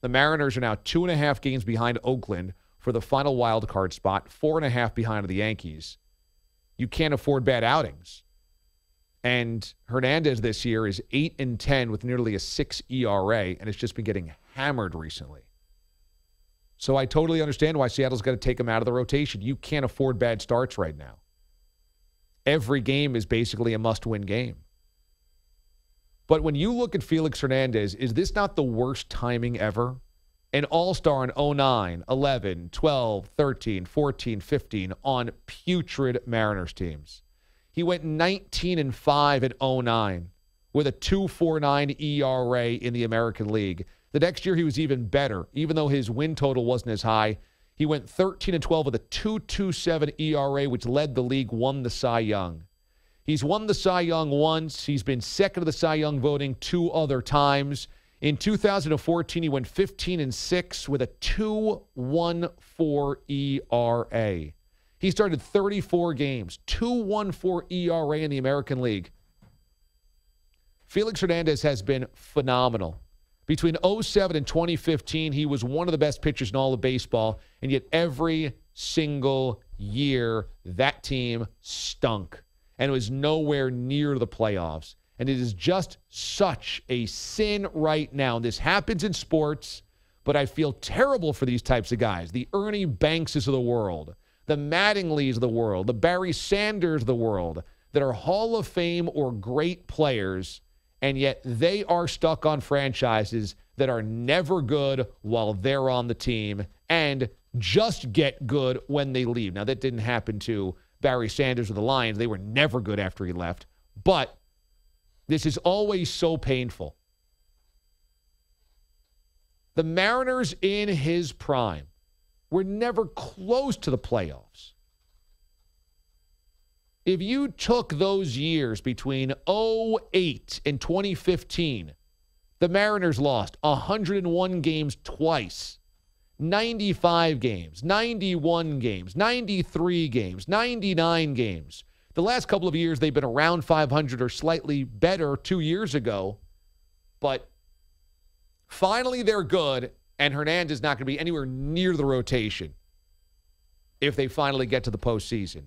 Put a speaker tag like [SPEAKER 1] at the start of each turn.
[SPEAKER 1] The Mariners are now 2.5 games behind Oakland for the final wild card spot, 4.5 behind the Yankees. You can't afford bad outings. And Hernandez this year is 8-10 with nearly a 6 ERA, and it's just been getting hammered recently. So I totally understand why Seattle's got to take him out of the rotation. You can't afford bad starts right now. Every game is basically a must-win game. But when you look at Felix Hernandez, is this not the worst timing ever? An all-star in 09, 11, 12, 13, 14, 15 on putrid Mariners teams. He went 19-5 at 09 with a 2.49 ERA in the American League. The next year he was even better, even though his win total wasn't as high. He went 13-12 with a 2.27 ERA, which led the league, won the Cy Young. He's won the Cy Young once. He's been second to the Cy Young voting 2 other times. In 2014, he went 15-6 with a 2.14 ERA. He started 34 games, 2.14 ERA in the American League. Felix Hernandez has been phenomenal. Between 07 and 2015, he was one of the best pitchers in all of baseball, and yet every single year, that team stunk, and it was nowhere near the playoffs. And it is just such a sin right now. This happens in sports, but I feel terrible for these types of guys. The Ernie Bankses of the world, the Mattingleys of the world, the Barry Sanders of the world that are Hall of Fame or great players, and yet they are stuck on franchises that are never good while they're on the team and just get good when they leave. Now, that didn't happen to Barry Sanders of the Lions. They were never good after he left. But this is always so painful. The Mariners in his prime were never close to the playoffs. If you took those years between 2008 and 2015, the Mariners lost 101 games twice, 95 games, 91 games, 93 games, 99 games. The last couple of years, they've been around 500 or slightly better 2 years ago. But finally, they're good, and Hernandez is not going to be anywhere near the rotation if they finally get to the postseason.